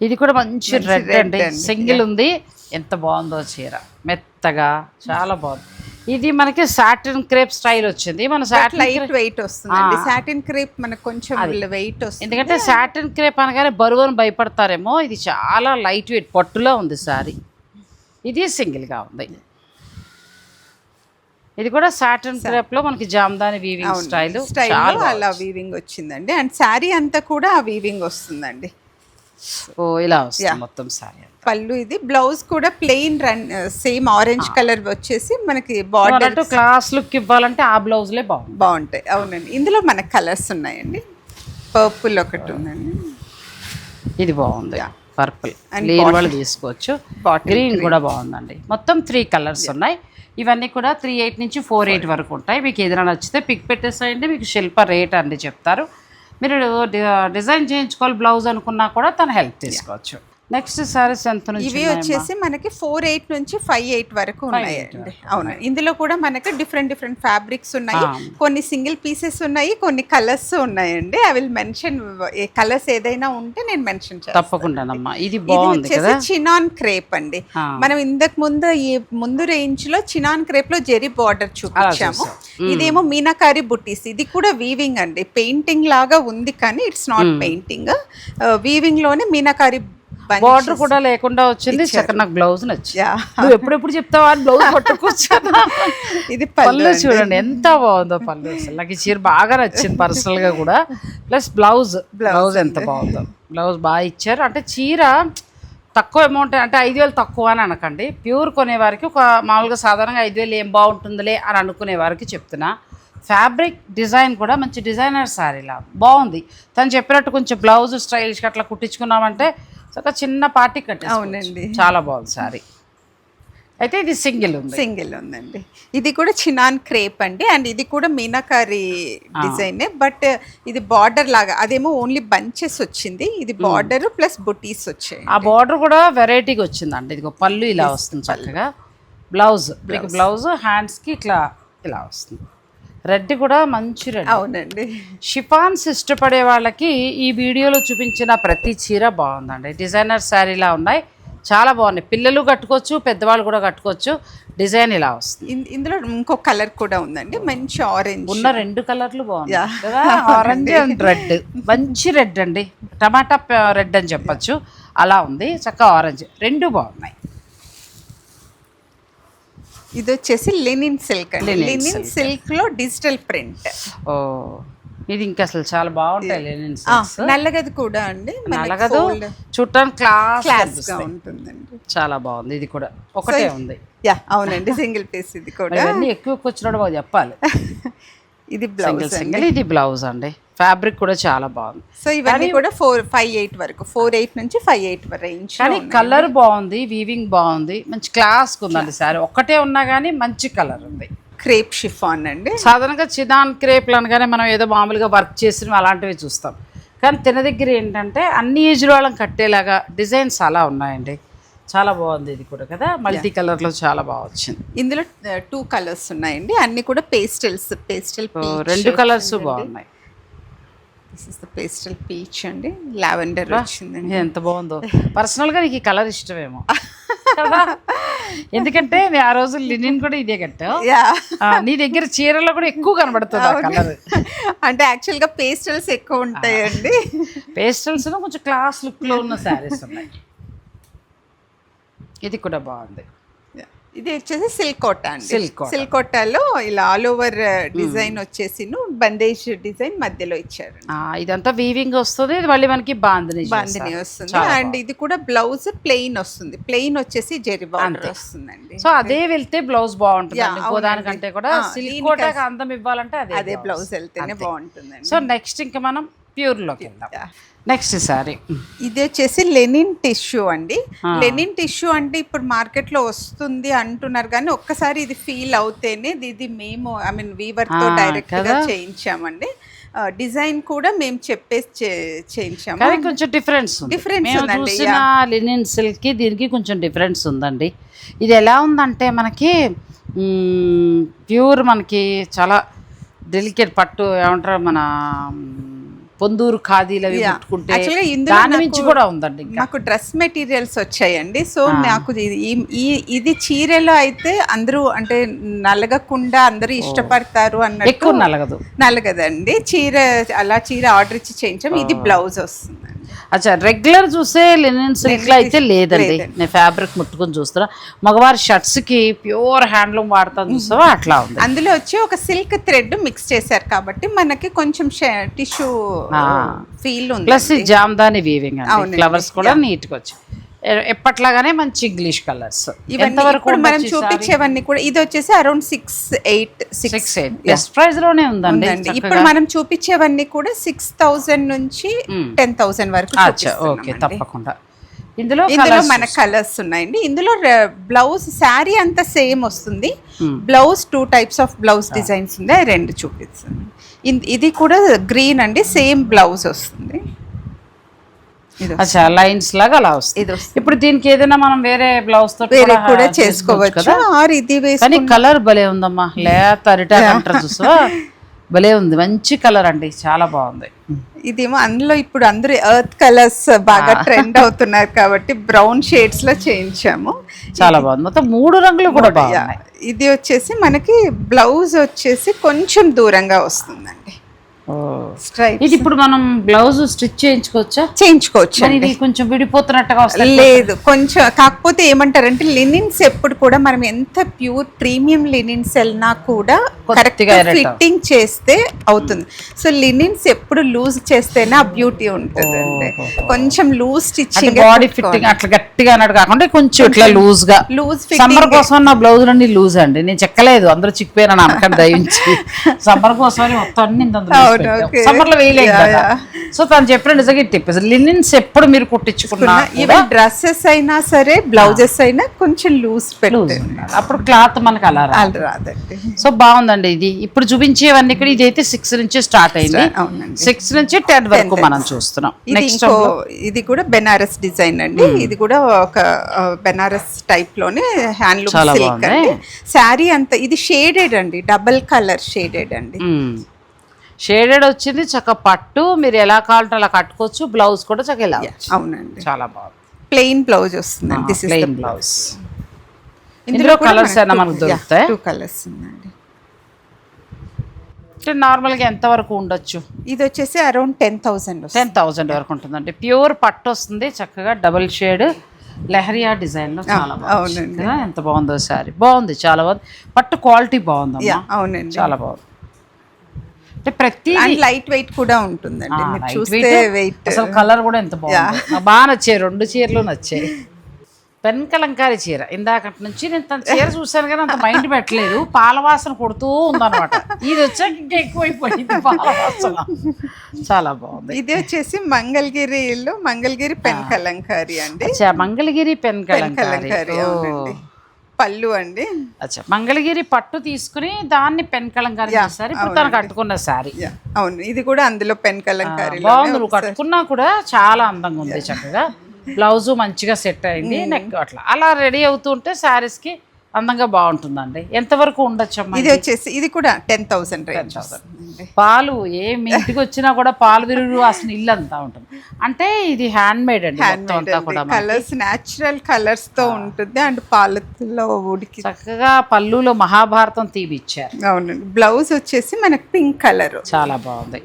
A: ఇది కూడా మంచి రెడ్ అండి, సింగిల్ ఉంది. ఎంత బాగుందో చీర, మెత్తగా చాలా బాగుంది. ఇది మనకి సాటిన్ క్రేప్ స్టైల్ వచ్చింది. మన
B: లైట్ వెయిట్ వస్తుంది. సాటిన్ క్రేప్ మనకు కొంచెం వెయిట్ వస్తుంది,
A: ఎందుకంటే సాటిన్ క్రేప్ అనగానే బరువును భయపడతారేమో, ఇది చాలా లైట్ వెయిట్ పట్టులో ఉంది సారీ. ఇది సింగిల్గా ఉంది. ఇది కూడా సాటిన్ క్రేప్ లో మనకి జామ్దాని వీవింగ్ స్టైల్
B: అలా వీవింగ్ వచ్చిందండి. అండ్ శారీ అంతా కూడా ఆ వీవింగ్ వస్తుందండి.
A: ఓ ఇలా వస్తుంది మొత్తం సారీ.
B: పళ్ళు ఇది, బ్లౌజ్ కూడా ప్లెయిన్ సేమ్ ఆరెంజ్ కలర్ వచ్చేసి మనకి బార్డర్
A: క్లాస్ లుక్ ఇవ్వాలంటే ఆ బ్లౌజ్లే
B: బాగుంటాయి. అవునండి, ఇందులో మనకి కలర్స్ ఉన్నాయండి. పర్పుల్ ఒకటి ఉందండి,
A: ఇది బాగుంది, పర్పుల్ లేని వాళ్ళు తీసుకోవచ్చు. గ్రీన్ కూడా బాగుందండి. మొత్తం 3 కలర్స్ ఉన్నాయి. ఇవన్నీ కూడా 3.8 నుంచి 4.8 వరకు ఉంటాయి. మీకు ఏదైనా నచ్చితే పిక్ పెట్టేసేయండి, మీకు శిల్ప రేట్ అండి చెప్తారు. మీరు డిజైన్ చేయించుకోవాలి బ్లౌజ్ అనుకున్నా కూడా తను హెల్ప్ తీసుకోవచ్చు. నెక్స్ట్ సారీస్ ఎంత నుంచి?
B: ఇవి వచ్చేసి మనకి 4.8 నుంచి 5.8 వరకు ఉన్నాయండి. అవును, ఇందులో కూడా మనకి డిఫరెంట్ ఫ్యాబ్రిక్స్ ఉన్నాయి, కొన్ని సింగిల్ పీసెస్ ఉన్నాయి, కొన్ని కలర్స్ ఉన్నాయండి. ఐ విల్ మెన్షన్ కలర్స్ ఏదైనా ఉంటే నేను మెన్షన్ చేస్తాను
A: తప్పకుండానమ్మా. ఇది బాగుంది కదా,
B: చినాన్ క్రేప్ అండి. మనం ఇంతకు ముందు ఈ ముందు రేంజ్ లో చినాన్ క్రేప్ లో జెరీ బార్డర్ చూపించాము. ఇదేమో మీనాకారి బుట్టీస్, ఇది కూడా వీవింగ్ అండి. పెయింటింగ్ లాగా ఉంది కానీ ఇట్స్ నాట్ పెయింటింగ్, వీవింగ్ లోనే మీనాకారి
A: బార్డర్ కూడా లేకుండా వచ్చింది. చక్కగా నాకు బ్లౌజ్ నచ్చింది. నువ్వు ఎప్పుడెప్పుడు చెప్తావా అని బ్లౌజ్ పట్టుకొచ్చాను.
B: ఇది
A: పళ్ళు చూడండి ఎంత బాగుందో పళ్ళు, అసలు నాకు ఈ చీర బాగా నచ్చింది పర్సనల్ గా కూడా. ప్లస్ బ్లౌజ్ ఎంత బాగుందో, బ్లౌజ్ బాగా ఇచ్చారు. అంటే చీర తక్కువ అమౌంట్, అంటే 5,000 తక్కువ అని అనకండి. ప్యూర్ కొనేవారికి ఒక మామూలుగా సాధారణంగా 5,000 ఏం బాగుంటుందిలే అని అనుకునే వారికి చెప్తున్నా. ఫ్యాబ్రిక్ డిజైన్ కూడా మంచి డిజైనర్ శారీలా బాగుంది. తను చెప్పినట్టు కొంచెం బ్లౌజ్ స్టైలిష్గా అట్లా కుట్టించుకున్నామంటే ఒక చిన్న పార్టీ
B: అవునండి,
A: చాలా బాగుంది సారీ. అయితే ఇది సింగిల్
B: ఉందండి. ఇది కూడా చినాన్ క్రేప్ అండి. అండ్ ఇది కూడా మీనాకారి డిజైన్, బట్ ఇది బార్డర్ లాగా, అదేమో ఓన్లీ బంచెస్ వచ్చింది, ఇది బార్డర్ ప్లస్ బుటీస్ వచ్చాయి.
A: ఆ బార్డర్ కూడా వెరైటీగా వచ్చిందండి. ఇది పళ్ళు ఇలా వస్తుంది చక్కగా. బ్లౌజ్ మీకు బ్లౌజ్ హ్యాండ్స్కి ఇట్లా ఇలా వస్తుంది. రెడ్ కూడా మంచి రెడ్.
B: అవునండి,
A: షిఫాన్స్ ఇష్టపడే వాళ్ళకి ఈ వీడియోలో చూపించిన ప్రతి చీర బాగుందండి. డిజైనర్ శారీలా ఉన్నాయి, చాలా బాగున్నాయి. పిల్లలు కట్టుకోవచ్చు, పెద్దవాళ్ళు కూడా కట్టుకోవచ్చు. డిజైన్ ఇలా వస్తుంది.
B: ఇందులో ఇంకో కలర్ కూడా ఉందండి, మంచి ఆరెంజ్.
A: ఉన్న 2 కలర్లు బాగున్నాయి కదా, ఆరెంజ్ అండ్ రెడ్. మంచి రెడ్ అండి, టమాటా రెడ్ అని చెప్పచ్చు, అలా ఉంది. చక్కగా ఆరెంజ్, 2 బాగున్నాయి.
B: ఇది వచ్చేసి లెనిన్ సిల్క్ అండి. లెనిన్ సిల్క్ లో డిజిటల్ ప్రింట్.
A: ఓ ఇది ఇంకా అసలు చాలా బాగుంటాయి లెనిన్ సిల్క్స్.
B: నల్లగది కూడా అండి,
A: నల్లగదు చూడటానికి క్లాస్
B: గా ఉంటుందండి.
A: చాలా బాగుంది. ఇది కూడా ఒకటే ఉంది.
B: అవునండి, సింగిల్ పీస్. ఇది కూడా
A: ఇవన్నీ ఎక్కువ వచ్చినప్పుడు బాగా చెప్పాలి.
B: ఇది బ్లౌజ్
A: సింగిల్, ఇది బ్లౌజ్ అండి. ఫ్యాబ్రిక్ కూడా చాలా బాగుంది.
B: సో ఇవన్నీ కూడా 5.8 వరకు, 4.8 నుంచి 5.8 రేంజ్.
A: కానీ కలర్ బాగుంది, వీవింగ్ బాగుంది, మంచి క్లాస్ ఉందండి సారీ. ఒక్కటే ఉన్నా కానీ మంచి కలర్ ఉంది.
B: క్రేప్ షిఫాన్ అండి.
A: సాధారణంగా చినాన్ క్రేప్లు అనగానే మనం ఏదో మామూలుగా వర్క్ చేసిన అలాంటివి చూస్తాం, కానీ తిన దగ్గర ఏంటంటే అన్ని ఏజ్లో వాళ్ళని కట్టేలాగా డిజైన్స్ అలా ఉన్నాయండి. చాలా బాగుంది. ఇది కూడా కదా మల్టీ కలర్లో చాలా బాగా వచ్చింది.
B: ఇందులో 2 కలర్స్ ఉన్నాయండి, అన్ని కూడా పేస్టల్ 2 కలర్స్ బాగున్నాయి. This is the pastel peach అండి, లావెండర్ వచ్చిందండి.
A: ఎంత బాగుందో. పర్సనల్గా నీకు ఈ కలర్ ఇష్టమేమో కదా, ఎందుకంటే ఆ రోజు లినిన్ కూడా ఇదే కట్టావు. నీ దగ్గర చీరలో కూడా ఎక్కువ కనబడుతుంది ఆ కలర్.
B: అంటే యాక్చువల్గా పేస్టల్స్ ఎక్కువ ఉంటాయండి.
A: పేస్టల్స్ కొంచెం క్లాస్ లుక్లో ఉన్న శారీస్ ఉన్నాయి. ఇది కూడా బాగుంది.
B: ఇది వచ్చేసి సిల్క్ కోటా అండి.
A: సిల్క్
B: కోటాలో ఇలా ఆల్ ఓవర్ డిజైన్ వచ్చేసి బందేజ్ డిజైన్ మధ్యలో ఇచ్చారు.
A: ఇదంతా వీవింగ్ వస్తుంది, ఇది మళ్ళీ మనకి బాందిని
B: వస్తుంది. అండ్ ఇది కూడా బ్లౌజ్ ప్లెయిన్ వస్తుంది. ప్లెయిన్ వచ్చేసి జెరీ బార్డర్ వస్తుందండి.
A: సో అదే వెళ్తే బ్లౌజ్ బాగుంటుంది. ఇంకో దానికంటే కూడా సిల్క్ కోటాకి అందం ఇవ్వాలంటే
B: అదే బ్లౌజ్ వెళ్తేనే బాగుంటుందండి.
A: సో నెక్స్ట్ ఇంకా మనం ప్యూర్లోకి వెళ్దాం. నెక్స్ట్ సారీ
B: ఇది వచ్చేసి లెనిన్ టిష్యూ అండి. లెనిన్ టిష్యూ అంటే ఇప్పుడు మార్కెట్లో వస్తుంది అంటున్నారు, కానీ ఒక్కసారి ఇది ఫీల్ అవుతేనే ఇది మేము వీవర్తో డైరెక్ట్గా చేయించామండి. డిజైన్ కూడా మేము చెప్పేసి చేయించాము.
A: కానీ కొంచెం డిఫరెన్స్ చూసిన లెనిన్ సిల్క్కి దీనికి కొంచెం డిఫరెన్స్ ఉందండి. ఇది ఎలా ఉందంటే మనకి ప్యూర్, మనకి చాలా డెలికేట్ పట్టు ఏమంటారు, మన పొందూరు ఖాదీలు అవి పెట్టుకుంటే దాని నుంచి కూడా ఉందండి.
B: మాకు డ్రెస్ మెటీరియల్స్ వచ్చాయండి. సో నాకు ఇది చీరలో అయితే అందరూ అంటే నలగకుండా అందరూ ఇష్టపడతారు అన్నట్టు.
A: ఎక్కువ నలగదండి
B: చీర, అలా చీర ఆర్డర్ ఇచ్చి చేయించాం. ఇది బ్లౌజ్ వస్తుందండి.
A: అచ్చా, రెగ్యులర్ చూసే లెనిన్ సిల్క్లో అయితే లేదండి. నేను ఫ్యాబ్రిక్ ముట్టుకొని చూస్తున్నా. మగవారి షర్ట్స్కి ప్యూర్ హ్యాండ్లూమ్ వాడతాను చూస్తావా, అట్లా ఉంది.
B: అందులో వచ్చి ఒక సిల్క్ థ్రెడ్ మిక్స్ చేశారు కాబట్టి మనకి కొంచెం టిష్యూ ఫీల్ ఉంది.
A: ప్లస్ జామ్దాని వీవింగ్ అండి, ఫ్లవర్స్ కూడా నీట్గా వచ్చాయి. ఎప్పట్లాగానే మంచి ఇంగ్లీష్ కలర్స్.
B: ఎంతవరకు మనం చూపించేవన్నీ కూడా ఇది వచ్చేసి అరౌండ్ 6,800
A: బెస్ట్ ప్రైస్ లోనే ఉందండి.
B: ఇప్పుడు మనం చూపించేవన్నీ కూడా 6,000 నుంచి 10,000 వరకు.
A: ఓకే, తప్పకుండా. ఇందులో
B: మన కలర్స్ ఉన్నాయండి. ఇందులో బ్లౌజ్ శారీ అంతా సేమ్ వస్తుంది. Blouse 2 types of blouse designs ఉంది, 2 చూపిస్తుంది. ఇది కూడా గ్రీన్ అండి, సేమ్ బ్లౌజ్ వస్తుంది.
A: అచ్చా, లైన్స్ లాగా అలా వస్తుంది. ఇప్పుడు దీనికి ఏదైనా మనం వేరే బ్లౌజ్ తో
B: కూడా చేసుకోవచ్చు.
A: కానీ కలర్ భలే ఉందమ్మా, లేత అరిటాక్ అంటారు చూసా, భలే ఉంది. మంచి కలర్ అండి, చాలా బాగుంది.
B: ఇదేమో అందులో ఇప్పుడు అందరూ ఎర్త్ కలర్స్ బాగా ట్రెండ్ అవుతున్నారు కాబట్టి బ్రౌన్ షేడ్స్ లో చేయించాము.
A: చాలా బాగుంది. మొత్తం 3 రంగులు కూడా బాగున్నాయి.
B: ఇది వచ్చేసి మనకి బ్లౌజ్ వచ్చేసి కొంచెం దూరంగా వస్తుందండి.
A: ఇది ఇప్పుడు మనం బ్లౌజ్ స్టిచ్
B: చేయించుకోవచ్చు.
A: ఇది కొంచెం విడిపోతున్నట్టుగా వస్తుంది.
B: లేదు, కొంచెం. కాకపోతే ఏమంటారంటే లినిన్స్ ఎప్పుడు కూడా మనం ఎంత ప్యూర్ ప్రీమియం లినిన్స్ వెళ్ళినా కూడా కరెక్ట్గా ఫిట్టింగ్ చేస్తే అవుతుంది. సో లినిన్స్ ఎప్పుడు లూజ్ చేస్తేనే ఆ బ్యూటీ ఉంటుంది అండి. కొంచెం లూజ్ స్టిచ్చింగ్,
A: బాడీ ఫిట్టింగ్ అట్లా గట్టిగా అన్నట్టు కాకుండా కొంచెం ఇట్లా లూజ్ గా. సమ్మర్ కోసం నా బ్లౌజ్ అన్ని లూజ్ అండి, నేను చెక్కలేదు, అందరూ చిక్కిపోయినా అనకండి దయించి. సమ్మర్ కోసం మొత్తం అన్ని సమ్మర్ లో వేయలేదు కదా. సో తను చెప్పిన నిజంగా టిప్, లినిన్స్ ఎప్పుడు మీరు కుట్టించుకున్నా
B: ఈవెన్ డ్రెస్సెస్ అయినా సరే బ్లౌజెస్ అయినా కొంచెం లూజ్ పెట్టండి,
A: అప్పుడు క్లాత్ మనకు అలా రాదండి. సో బాగుందండి. ఇది ఇప్పుడు చూపించేవన్నీ కూడా ఇదైతే 6 నుంచి స్టార్ట్ అయింది. 6 నుంచి 10 వరకు మనం చూస్తున్నాం. నెక్స్ట్
B: ఇది కూడా బెనారస్ డిజైన్ అండి. ఇది కూడా ఒక బెనారస్ టైప్ లోనే హ్యాండ్లూమ్ సిల్క్ అండి. శారీ అంతా ఇది షేడెడ్ అండి, డబుల్ కలర్ షేడెడ్ అండి.
A: షేడెడ్ వచ్చింది, చక్క పట్టు, మీరు ఎలా కావాలంటే అలా కట్టుకోవచ్చు. బ్లౌజ్ కూడా చక్క ఇలా.
B: అవునండి,
A: చాలా బాగుంది.
B: ప్లెయిన్ బ్లౌజ్ వస్తుంది. This is
A: plain blouse. ఇందులో కలర్స్ అయినా మనకు దొరుకుతాయి.
B: 2 కలర్స్ ఉందండి.
A: నార్మల్గా ఎంత వరకు ఉండొచ్చు?
B: ఇది వచ్చేసి అరౌండ్ 10,000
A: వరకు ఉంటుందండి. ప్యూర్ పట్టు వస్తుంది, చక్కగా డబుల్ షేడ్ లెహరియా డిజైన్ లో. చాలా బాగుంది. ఎంత బాగుందో సారీ, బాగుంది, చాలా బాగుంది. పట్టు క్వాలిటీ బాగుంది.
B: అవునండి,
A: చాలా బాగుంది. ప్రతి
B: లైట్ వెయిట్ కూడా ఉంటుందండి. చూస్తే వెయిట్,
A: అసలు కలర్ కూడా ఎంత బాగుంది. బాగా నచ్చాయి, 2 చీరలు నచ్చాయి. పెన్ కలంకారీ చీర, ఇందాకటి నుంచి నేను తన చీర చూసాను కానీ అంత మైండ్ పెట్టలేదు. పాలవాసన కొడుతూ ఉందన్నమాట. ఇది వచ్చాక ఇంకా ఎక్కువైపోయింది పాలవాసన. చాలా బాగుంది.
B: ఇది వచ్చేసి మంగళగిరి పెన్ కలంకారీ అండి.
A: మంగళగిరి పెన్ కలంకారీ
B: పళ్ళు అండి.
A: అచ్చా, మంగళగిరి పట్టు తీసుకుని దాన్ని పెన్ కలంకారీ చేస్తారు. ఇప్పుడు తను కట్టుకున్న సారీ.
B: అవును, ఇది కూడా అందులో పెన్ కలంకారీ
A: బాగుంది. నువ్వు కట్టుకున్నా కూడా చాలా అందంగా ఉంది. చక్కగా బ్లౌజు మంచిగా సెట్ అయింది, నెక్ అట్లా అలా రెడీ అవుతుంటే శారీస్ కి అందంగా బాగుంటుందండి. ఎంతవరకు ఉండొచ్చమ్మా?
B: ఇది వచ్చేసి ఇది కూడా 10,000 రేంజ్.
A: పాలు మీ ఇంటికి వచ్చినా కూడా పాలు విరుగు అసలు ఇల్లు అంతా ఉంటుంది. అంటే ఇది హ్యాండ్ మేడ్ అండి, మొత్తం అంతా కూడా
B: కలర్స్ న్యాచురల్ కలర్స్ తో ఉంటుంది అండ్ పాలతో ఉడికి
A: చక్కగా పళ్ళులో మహాభారతం తీపిచ్చారు.
B: అవునండి. బ్లౌజ్ వచ్చేసి మనకి పింక్ కలర్,
A: చాలా బాగుంది.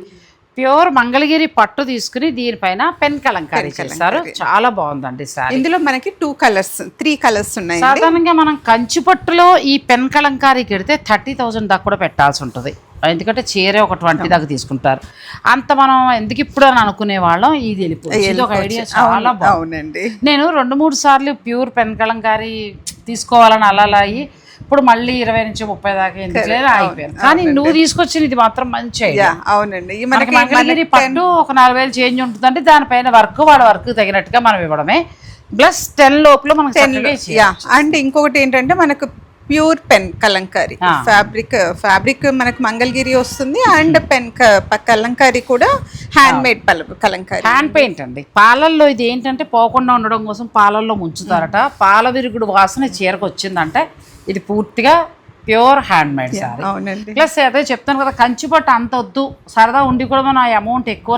A: ప్యూర్ మంగళగిరి పట్టు తీసుకుని దీనిపైన పెన్ కలంకారీ చేశారు, చాలా బాగుందండి సారీ.
B: ఇందులో మనకి 3 కలర్స్ ఉన్నాయి.
A: సాధారణంగా మనం కంచి పట్టులో ఈ పెన్ కలంకారీ కడితే 30,000 దాకా కూడా పెట్టాల్సి ఉంటుంది, ఎందుకంటే చీర ఒక 20 దాకా తీసుకుంటారు. అంత మనం ఎందుకు ఇప్పుడు అని అనుకునే వాళ్ళం, ఇది వెళ్ళిపోయింది. ఒక ఐడియా చాలా
B: బాగుందండి.
A: నేను 2-3 సార్లు ప్యూర్ పెన్ కలంకారీ తీసుకోవాలని అలా అయ్యి ఇప్పుడు మళ్ళీ 20 నుంచి 30 దాకా ఎందుకు లేదు అయిపోయాను. కానీ నువ్వు తీసుకొచ్చిన ఇది మాత్రం మంచి ఐడియా.
B: అవునండి.
A: మనకి మంగళగిరి పట్టు ఒక 4,000 చేంజ్ ఉంటుందంటే దానిపైన వాళ్ళ వర్క్ తగినట్టుగా మనం ఇవ్వడమే. ప్లస్ 10 లోపల మనకి.
B: అండ్ ఇంకొకటి ఏంటంటే మనకు ప్యూర్ పెన్ కలంకారీ ఫ్యాబ్రిక్ మనకు మంగళగిరి వస్తుంది అండ్ పెన్ కలంకారీ కూడా hand made Kalamkari,
A: hand paint అండి. పాలల్లో ఇది ఏంటంటే పోకుండా ఉండడం కోసం పాలల్లో ముంచుతారట. పాల విరుగుడు వాసన చీరకు వచ్చిందంటే ఇది పూర్తిగా pure hand made sorry. Plus అదే చెప్తాను కదా, కంచి పట్టు అంత వద్దు, సరదా ఉండి కూడా మనం ఆ అమౌంట్ ఎక్కువ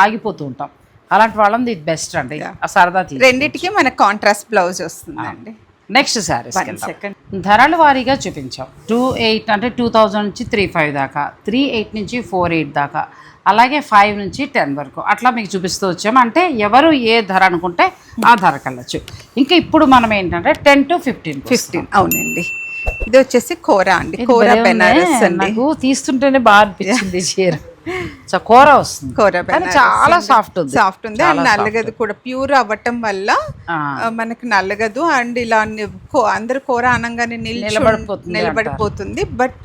A: ఆగిపోతూ ఉంటాం. అలాంటి వాళ్ళని ఇది బెస్ట్ అండి. ఆ సరదా
B: రెండింటికి మనకు కాంట్రాస్ట్ బ్లౌజ్ వస్తుందండి.
A: నెక్స్ట్ శారీస్ ధరల వారీగా చూపించాం. 28 అంటే 2000 నుంచి 35 దాకా, 38 నుంచి 48 దాకా, అలాగే 5 నుంచి 10 వరకు అట్లా మీకు చూపిస్తూ వచ్చాము. అంటే ఎవరు ఏ ధర అనుకుంటే ఆ ధరకు వెళ్ళచ్చు. ఇంకా ఇప్పుడు మనం ఏంటంటే 10 to 15.
B: అవునండి. ఇది వచ్చేసి కోరా అండి, కోరా బెనారస్ అండి.
A: నాకు తీస్తుంటేనే బాగా అనిపించింది చీర. కోరా వస్తుంది, చాలా సాఫ్ట్
B: ఉంది అండ్ నల్లగదు కూడా ప్యూర్ అవ్వటం వల్ల మనకి నల్లగదు అండ్ ఇలా అందరు కూర అనగానే నిలబడిపోతుంది. బట్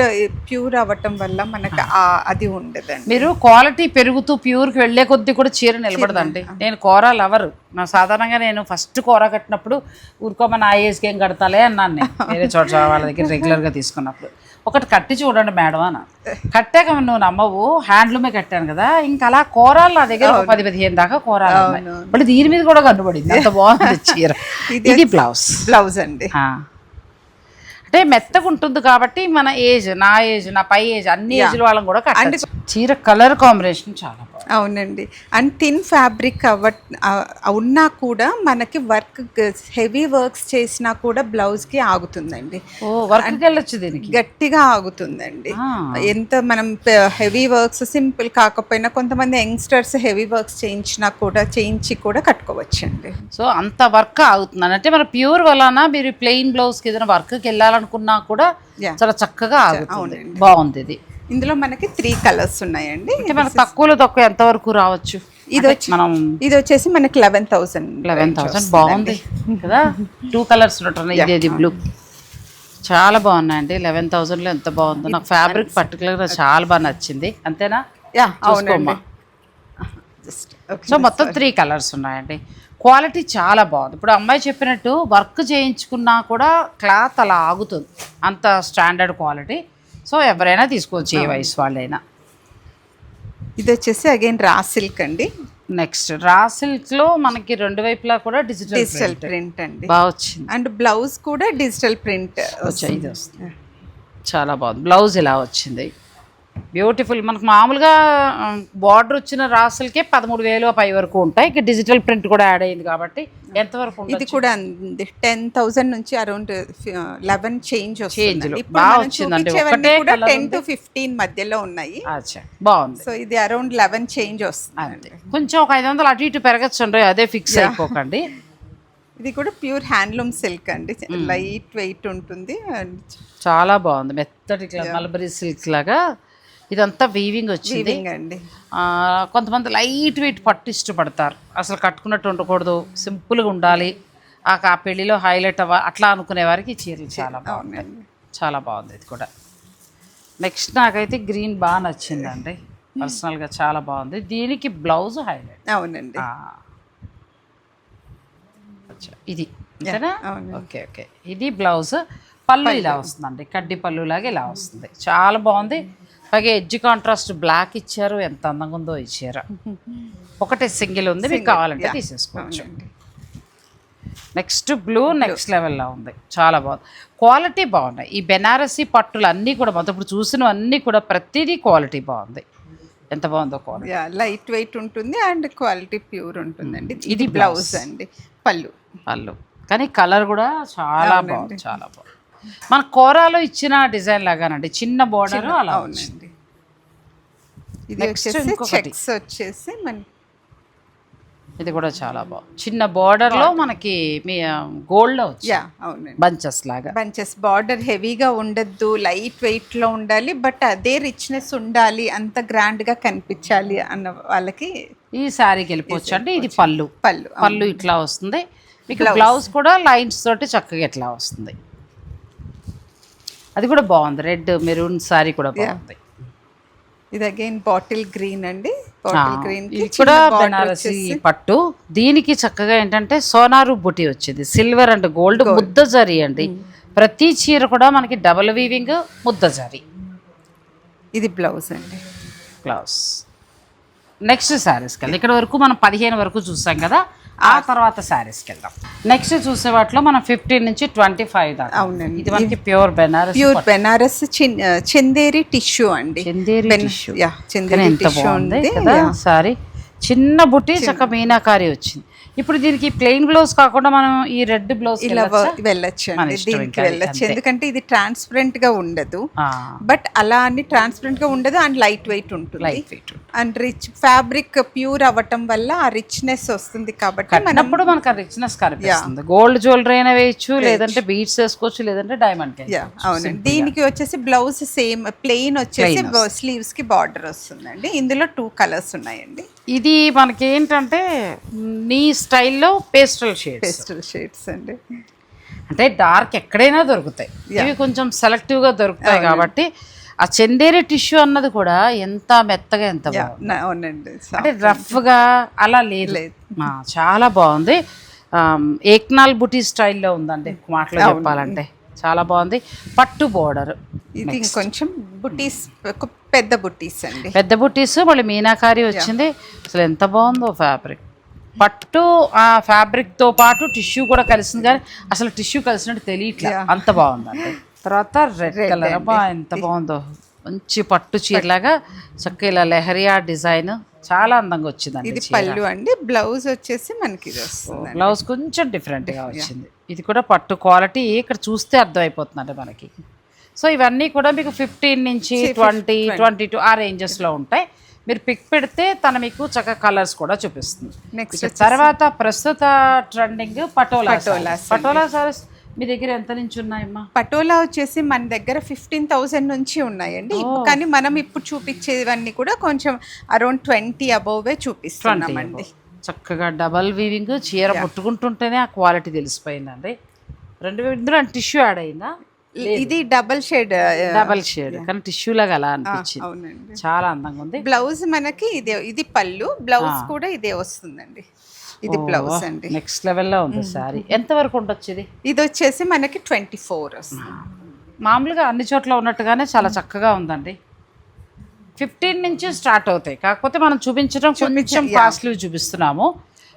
B: ప్యూర్ అవ్వటం వల్ల మనకి అది ఉండదండి.
A: మీరు క్వాలిటీ పెరుగుతూ ప్యూర్కి వెళ్లే కొద్దీ కూడా చీర నిలబడదండి. నేను కూర లవరు. సాధారణంగా నేను ఫస్ట్ కూర కట్టినప్పుడు ఊరుకోమని ఆ ఏజ్కి ఏం కడతాలే అన్నాను. నేను వేరే చోట వాళ్ళ దగ్గర రెగ్యులర్గా తీసుకున్నప్పుడు ఒకటి కట్టి చూడండి మేడం అన్న. కట్టాక నువ్వు నమ్మవు, హ్యాండ్లూమే కట్టాను కదా. ఇంకా అలా కూరలు నా దగ్గర 10-15 దాకా కూరలు ఉన్నాయి. మళ్ళీ దీని మీద కూడా కనబడింది, అంత బాగుంది చీర. ఇది బ్లౌజ్
B: అండి.
A: అంటే మెత్తగా ఉంటుంది కాబట్టి మన ఏజ్, నా పై ఏజ్, అన్ని ఏజ్ వాళ్ళని కూడా కట్టండి. చీర కలర్ కాంబినేషన్ చాలా బాగుంది.
B: అవునండి. అండ్ థిన్ ఫ్యాబ్రిక్ ఉన్నా కూడా మనకి వర్క్ హెవీ వర్క్స్ చేసినా కూడా బ్లౌజ్కి ఆగుతుందండి.
A: వర్క్కి వెళ్ళొచ్చు, దీనికి
B: గట్టిగా ఆగుతుందండి. ఎంత మనం హెవీ వర్క్స్ సింపుల్ కాకపోయినా కొంతమంది యంగ్స్టర్స్ హెవీ వర్క్స్ చేయించి కూడా కట్టుకోవచ్చండి.
A: సో అంత వర్క్ ఆగుతుంది అంటే మన ప్యూర్ వలన మీరు ప్లెయిన్ బ్లౌజ్కి ఏదైనా వర్క్కి వెళ్ళాలనుకున్నా కూడా చాలా చక్కగా ఆగుతుంది. బాగుంది ఇది.
B: ఇందులో మనకి 3 కలర్స్ ఉన్నాయండి.
A: మనకి తక్కువ ఎంత వరకు రావచ్చు?
B: ఇది వచ్చేసి మనకి 11,000
A: బాగుంది కదా. 2 కలర్స్ ఉంటున్నాయి. ఇదేది బ్లూ, చాలా బాగున్నాయండి. 11,000లో ఎంత బాగుందో. నాకు ఫ్యాబ్రిక్ పర్టికులర్గా చాలా బాగా నచ్చింది. అంతేనా?
B: అవునమ్మా.
A: సో మొత్తం 3 కలర్స్ ఉన్నాయండి. క్వాలిటీ చాలా బాగుంది. ఇప్పుడు అమ్మాయి చెప్పినట్టు వర్క్ చేయించుకున్నా కూడా క్లాత్ అలా ఆగుతుంది, అంత స్టాండర్డ్ క్వాలిటీ. సో ఎవరైనా తీసుకోవచ్చు, ఏ వయసు వాళ్ళైనా.
B: ఇది వచ్చేసి అగైన్ రా సిల్క్ అండి.
A: నెక్స్ట్ రా సిల్క్లో మనకి 2 వైపులా కూడా డిజిటల్
B: ప్రింట్ అండి,
A: బాగా వచ్చింది.
B: అండ్ బ్లౌజ్ కూడా డిజిటల్ ప్రింట్
A: వచ్చాయి. ఇది వస్తుంది, చాలా బాగుంది. బ్లౌజ్ ఇలా వచ్చింది, బ్యూటిఫుల్. మనకు మామూలుగా బార్డర్ వచ్చిన రాసులకే 13,000 పై వరకు ఉంటాయి. ఇక డిజిటల్ ప్రింట్ కూడా యాడ్ అయింది కాబట్టి ఎంతవరకు?
B: ఇది కూడా 10,000 నుంచి అరౌండ్ 11 చేంజ్
A: బాగా వచ్చిందండి.
B: 10 to 15 మధ్యలో ఉన్నాయి.
A: బాగుంది.
B: సో ఇది అరౌండ్ 11 చేంజ్ వస్తుంది.
A: కొంచెం ఒక 500 అటు ఇటు పెరగచ్చు, అదే ఫిక్స్ అయిపోకండి.
B: ఇది కూడా ప్యూర్ హ్యాండ్లూమ్ సిల్క్ అండి, లైట్ వెయిట్ ఉంటుంది.
A: చాలా బాగుంది, మెత్తటి మల్బరీ సిల్క్ లాగా. ఇదంతా వీవింగ్ వచ్చింది
B: అండి.
A: కొంతమంది లైట్ వెయిట్ పట్టు ఇష్టపడతారు, అసలు కట్టుకున్నట్టు ఉండకూడదు, సింపుల్గా ఉండాలి, ఆ పెళ్లిలో హైలైట్ అట్లా అనుకునే వారికి చీరలు చాలా బాగుంటాయి. చాలా బాగుంది ఇది కూడా. నెక్స్ట్ నాకైతే గ్రీన్ బాగా నచ్చిందండి పర్సనల్గా, చాలా బాగుంది. దీనికి బ్లౌజ్ హైలైట్.
B: అవునండి.
A: ఇది ఓకే. ఇది బ్లౌజ్. పళ్ళు ఇలా వస్తుందండి, కడ్డీ పళ్ళు లాగా ఇలా వస్తుంది, చాలా బాగుంది. అలాగే ఎడ్జ్ కాంట్రాస్ట్ బ్లాక్ ఇచ్చారు, ఎంత అందంగా ఉందో ఈ చీర. ఒకటే సింగిల్ ఉంది, మీకు కావాలంటే తీసేసుకోవచ్చు. నెక్స్ట్ బ్లూ నెక్స్ట్ లెవెల్లో ఉంది, చాలా బాగుంది. క్వాలిటీ బాగున్నాయి ఈ బెనారసీ పట్టులు అన్నీ కూడా. మొత్తం ఇప్పుడు చూసినవన్నీ కూడా ప్రతిదీ క్వాలిటీ బాగుంది. ఎంత బాగుందో క్వాలిటీ.
B: లైట్ వెయిట్ ఉంటుంది అండ్ క్వాలిటీ ప్యూర్ ఉంటుందండి. ఇది బ్లౌజ్ అండి, పళ్ళు
A: కానీ కలర్ కూడా చాలా బాగుంది, చాలా బాగుంది. మన కోరాలో ఇచ్చిన డిజైన్ లాగానండి, చిన్న బోర్డర్ అలా
B: అవునండి. ఇది వచ్చేసి చెక్స్ వచ్చేసి
A: ఇది కూడా చాలా బాగుంది. చిన్న బోర్డర్ లో మనకి మీ గోల్డ్ లో
B: అవునండి
A: బంచెస్ లాగా.
B: బంచెస్ బార్డర్ హెవీగా ఉండద్దు, లైట్ వెయిట్ లో ఉండాలి, బట్ అదే రిచ్నెస్ ఉండాలి, అంత గ్రాండ్ గా కనిపించాలి అన్న వాళ్ళకి
A: ఈ శారీకి వెళ్ళిపోవచ్చు. అంటే ఇది పళ్ళు ఇట్లా వస్తుంది మీకు. బ్లౌజ్ కూడా లైన్స్ తోటి చక్కగా ఇట్లా వస్తుంది. అది కూడా బాగుంది. రెడ్ మెరూన్ శారీ కూడా బాగుంది.
B: ఇది అగైన్ బాటిల్ గ్రీన్ అండి. బాటిల్ గ్రీన్
A: ఇది కూడా బెనారసి పట్టు. దీనికి చక్కగా ఏంటంటే సోనారు బుటీ వచ్చింది, సిల్వర్ అండ్ గోల్డ్ ముద్ద జరీ అండి. ప్రతి చీర కూడా మనకి డబుల్ వీవింగ్ ముద్ద జరీ.
B: ఇది బ్లౌజ్ అండి,
A: బ్లౌజ్. నెక్స్ట్ శారీస్కి వెళ్దాం. ఇక్కడ వరకు మనం 15 వరకు చూసాం కదా, ఆ తర్వాత శారీస్కి వెళ్దాం. నెక్స్ట్ చూసే వాటిలో మనం 15 నుంచి 25 దాకా.
B: అవునండి.
A: ఇది మనకి ప్యూర్
B: బెనారస్ చందేరి టిష్యూ అండి.
A: చందేరి టిష్యూ
B: ఎంత
A: బాగుంది కదా సారీ. చిన్న బుట్టి చక్క మీనాకారి వచ్చింది. ఇప్పుడు దీనికి ప్లెయిన్ బ్లౌజ్ కాకుండా మనం ఈ రెడ్ బ్లౌజ్
B: ఇలా వెళ్ళొచ్చు అండి, దీనికి వెళ్ళొచ్చు. ఎందుకంటే ఇది ట్రాన్స్పరెంట్ గా ఉండదు, బట్ అలా అని ట్రాన్స్పరెంట్ గా ఉండదు అండ్ లైట్ వెయిట్ ఉంటుంది. అండ్ రిచ్ ఫ్యాబ్రిక్ ప్యూర్ అవ్వటం వల్ల ఆ రిచ్నెస్ వస్తుంది. కాబట్టి
A: అప్పుడు మనకు ఆ రిచ్నెస్ కనిపిస్తుంది. గోల్డ్ జ్యువెలరీ అయినా వేయచ్చు, లేదంటే బీడ్స్ వేసుకోవచ్చు, లేదంటే డైమండ్.
B: అవునండి. దీనికి వచ్చేసి బ్లౌజ్ సేమ్ ప్లెయిన్ వచ్చేసి స్లీవ్స్ కి బార్డర్ వస్తుందండి. ఇందులో 2 కలర్స్ ఉన్నాయండి.
A: ఇది మనకి ఏంటంటే నీ స్టైల్లో పేస్టల్
B: షేడ్స్ అండి.
A: అంటే డార్క్ ఎక్కడైనా దొరుకుతాయి, ఇవి కొంచెం సెలెక్టివ్గా దొరుకుతాయి. కాబట్టి ఆ చందేరి టిష్యూ అన్నది కూడా ఎంత మెత్తగా ఎంత
B: అవునండి,
A: అంటే రఫ్గా అలా లేదు. చాలా బాగుంది. ఏక్నాల్ బుటీ స్టైల్లో ఉందండి మాటలో చెప్పాలంటే. చాలా బాగుంది. పట్టు బోర్డర్.
B: ఇది కొంచెం బుటీస్, పెద్ద బుటీస్ అండి,
A: పెద్ద బుటీస్. మళ్ళీ మీనాకారి వచ్చింది. అసలు ఎంత బాగుందో ఫ్యాబ్రిక్. పట్టు ఆ ఫ్యాబ్రిక్తో పాటు టిష్యూ కూడా కలిసింది, కానీ అసలు టిష్యూ కలిసినట్టు తెలియట్లేదు, అంత బాగుందండి. తర్వాత రెడ్ కలర్, అబ్బా ఎంత బాగుందో. మంచి పట్టు చీరలాగా చక్కగా ఇలా లెహరియా డిజైన్ చాలా అందంగా వచ్చిందండి.
B: ఇది పళ్ళు అండి. బ్లౌజ్ వచ్చేసి మనకి ఇది వస్తుంది.
A: బ్లౌజ్ కొంచెం డిఫరెంట్గా వచ్చింది. ఇది కూడా పట్టు క్వాలిటీ ఇక్కడ చూస్తే అర్థమైపోతుందండి మనకి. సో ఇవన్నీ కూడా మీకు 15 నుంచి 20, 22 ఆ రేంజెస్లో ఉంటాయి. మీరు పిక్ పెడితే తన మీకు చక్కగా కలర్స్ కూడా చూపిస్తుంది.
B: నెక్స్ట్
A: తర్వాత ప్రస్తుత ట్రెండింగ్ పటోలా సారీస్ మీ దగ్గర ఎంత నుంచి ఉన్నాయమ్మా?
B: పటోలా వచ్చేసి మన దగ్గర 15,000 నుంచి ఉన్నాయండి. కానీ మనం ఇప్పుడు చూపించేవన్నీ కూడా కొంచెం అరౌండ్ 20 అబోవే చూపిస్తున్నామండి.
A: చక్కగా డబల్ వీవింగ్ చీర ముట్టుకుంటుంటేనే ఆ క్వాలిటీ తెలిసిపోయిందండి. ఇందులో టిష్యూ యాడ్ అయిందా?
B: ఇది డబల్ షేడ్
A: కానీ టిష్యూ లాగా అలా అనిపించింది. చాలా అందంగా ఉంది.
B: బ్లౌజ్ మనకి ఇది పళ్ళు, బ్లౌజ్ కూడా ఇదే వస్తుందండి. ఇది బ్లౌజ్ అండి.
A: నెక్స్ట్ లెవెల్లో ఉంది సారీ. ఎంత వరకు ఉండొచ్చు ఇది?
B: ఇది వచ్చేసి మనకి 24 వస్తుంది.
A: మామూలుగా అన్ని చోట్ల ఉన్నట్టుగానే చాలా చక్కగా ఉందండి. 15 నుంచి స్టార్ట్ అవుతాయి. కాకపోతే మనం చూపించడం కొంచెం కాస్ట్లీ చూపిస్తున్నాము.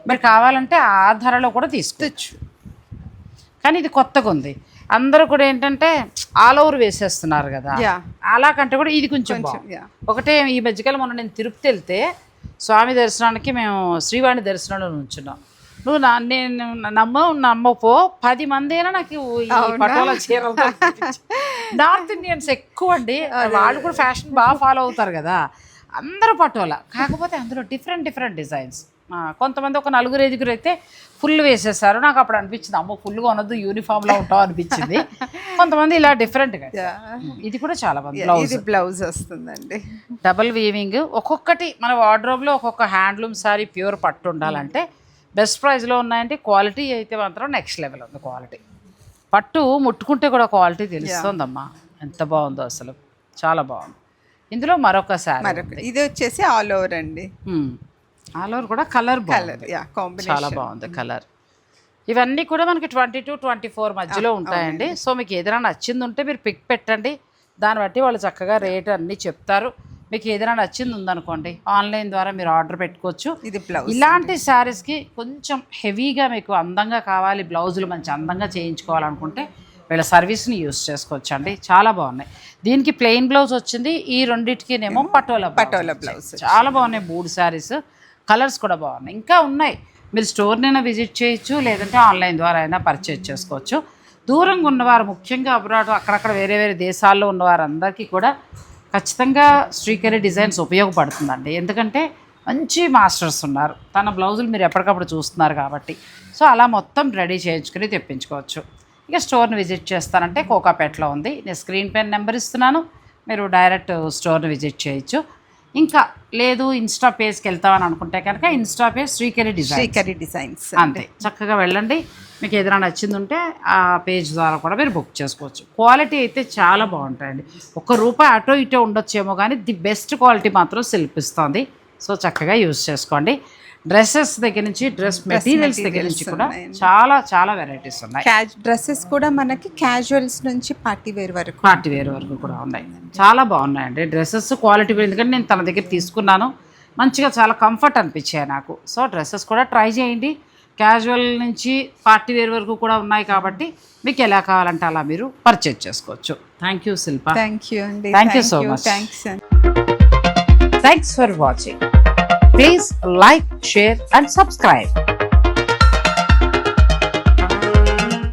A: మీరు కావాలంటే ఆ ధరలో కూడా తీసుకోవచ్చు. కానీ ఇది కొత్తగా ఉంది. అందరూ కూడా ఏంటంటే ఆల్ ఓవర్ వేసేస్తున్నారు కదా, అలా కంటే కూడా ఇది కొంచెం ఒకటే. ఈ మధ్యకాలం మొన్న నేను తిరుపతి వెళ్తే స్వామి దర్శనానికి మేము శ్రీవాణి దర్శనంలో నుంచున్నాం. నువ్వు నేను నమ్మపో 10 మంది అయినా నాకు ఈ పటోలా చీరలతో. నార్త్ ఇండియన్స్ ఎక్కువ అండి, వాళ్ళు కూడా ఫ్యాషన్ బాగా ఫాలో అవుతారు కదా. అందరూ పటోలా, కాకపోతే అందులో డిఫరెంట్ డిజైన్స్. కొంతమంది ఒక 4-5 అయితే ఫుల్ వేసేసారు. నాకు అప్పుడు అనిపించింది, అమ్మో ఫుల్గా ఉన్నది యూనిఫామ్లో ఉంటావు అనిపించింది. కొంతమంది ఇలా డిఫరెంట్గా. ఇది కూడా చాలా బాగుంది.
B: బ్లౌజ్ వస్తుందండి,
A: డబల్ వీవింగ్. ఒక్కొక్కటి మన వార్డ్రోబ్లో ఒక్కొక్క హ్యాండ్లూమ్ సారీ ప్యూర్ పట్టు ఉండాలంటే బెస్ట్ ప్రైస్లో ఉన్నాయంటే క్వాలిటీ అయితే మాత్రం నెక్స్ట్ లెవెల్ ఉంది. క్వాలిటీ పట్టు ముట్టుకుంటే కూడా క్వాలిటీ తెలుస్తుందమ్మా. ఎంత బాగుందో అసలు, చాలా బాగుంది. ఇందులో మరొక సారీ,
B: ఇది వచ్చేసి ఆల్ ఓవర్ అండి.
A: ఆల్ ఓవర్ కూడా కలర్ చాలా బాగుంది కలర్. ఇవన్నీ కూడా మనకి 22-24 మధ్యలో ఉంటాయండి. సో మీకు ఏదైనా నచ్చింది ఉంటే మీరు పిక్ పెట్టండి, దాన్ని బట్టి వాళ్ళు చక్కగా రేట్ అన్నీ చెప్తారు. మీకు ఏదైనా నచ్చింది ఉందనుకోండి ఆన్లైన్ ద్వారా మీరు ఆర్డర్ పెట్టుకోవచ్చు.
B: ఇది బ్లౌజ్.
A: ఇలాంటి శారీస్కి కొంచెం హెవీగా మీకు అందంగా కావాలి, బ్లౌజులు మంచి అందంగా చేయించుకోవాలనుకుంటే వీళ్ళ సర్వీస్ని యూస్ చేసుకోవచ్చు అండి. చాలా బాగున్నాయి. దీనికి ప్లెయిన్ బ్లౌజ్ వచ్చింది, ఈ రెండింటికినేమో పటోలా బ్లౌజ్. చాలా బాగున్నాయి 3 శారీస్. కలర్స్ కూడా బాగున్నాయి. ఇంకా ఉన్నాయి. మీరు స్టోర్నైనా విజిట్ చేయొచ్చు, లేదంటే ఆన్లైన్ ద్వారా అయినా పర్చేజ్ చేసుకోవచ్చు. దూరంగా ఉన్నవారు, ముఖ్యంగా అబ్రాడ్ అక్కడక్కడ వేరే వేరే దేశాల్లో ఉన్నవారందరికీ కూడా ఖచ్చితంగా శ్రీకరి డిజైన్స్ ఉపయోగపడుతుందండి. ఎందుకంటే మంచి మాస్టర్స్ ఉన్నారు, తన బ్లౌజులు మీరు ఎప్పటికప్పుడు చూస్తున్నారు కాబట్టి. సో అలా మొత్తం రెడీ చేయించుకుని తెప్పించుకోవచ్చు. ఇక స్టోర్ని విజిట్ చేస్తానంటే కోకాపేటలో ఉంది. నేను స్క్రీన్ పైన నెంబర్ ఇస్తున్నాను, మీరు డైరెక్ట్ స్టోర్ని విజిట్ చేయొచ్చు. ఇంకా లేదు ఇన్స్టా పేజ్కి వెళ్తామని అనుకుంటే కనుక ఇన్స్టా పేజ్ శ్రీకరి డిజైన్స్ అంతే. చక్కగా వెళ్ళండి. మీకు ఏదైనా నచ్చింది ఉంటే ఆ పేజ్ ద్వారా కూడా మీరు బుక్ చేసుకోవచ్చు. క్వాలిటీ అయితే చాలా బాగుంటాయండి. ₹1 అటో ఇటో ఉండొచ్చేమో కానీ ది బెస్ట్ క్వాలిటీ మాత్రం శిల్పిస్తుంది. సో చక్కగా యూజ్ చేసుకోండి. డ్రెస్సెస్ దగ్గర నుంచి డ్రెస్ మెటీరియల్స్ దగ్గర నుంచి కూడా చాలా చాలా వెరైటీస్ ఉన్నాయి.
B: డ్రెస్సెస్ కూడా మనకి క్యాజువల్స్ నుంచి పార్టీ వేర్ వరకు
A: కూడా ఉన్నాయి. చాలా బాగున్నాయండి డ్రెస్సెస్ క్వాలిటీ. ఎందుకంటే నేను తన దగ్గర తీసుకున్నాను, మంచిగా చాలా కంఫర్ట్ అనిపించాయి నాకు. సో డ్రెస్సెస్ కూడా ట్రై చేయండి. క్యాజువల్ నుంచి పార్టీ వేర్ వరకు కూడా ఉన్నాయి కాబట్టి మీకు ఎలా కావాలంటే అలా మీరు పర్చేజ్ చేసుకోవచ్చు. Thank you Shilpa.
B: Thank you అండి.
A: Thank you so much.
B: Thanks
A: for watching. Please like, share and subscribe.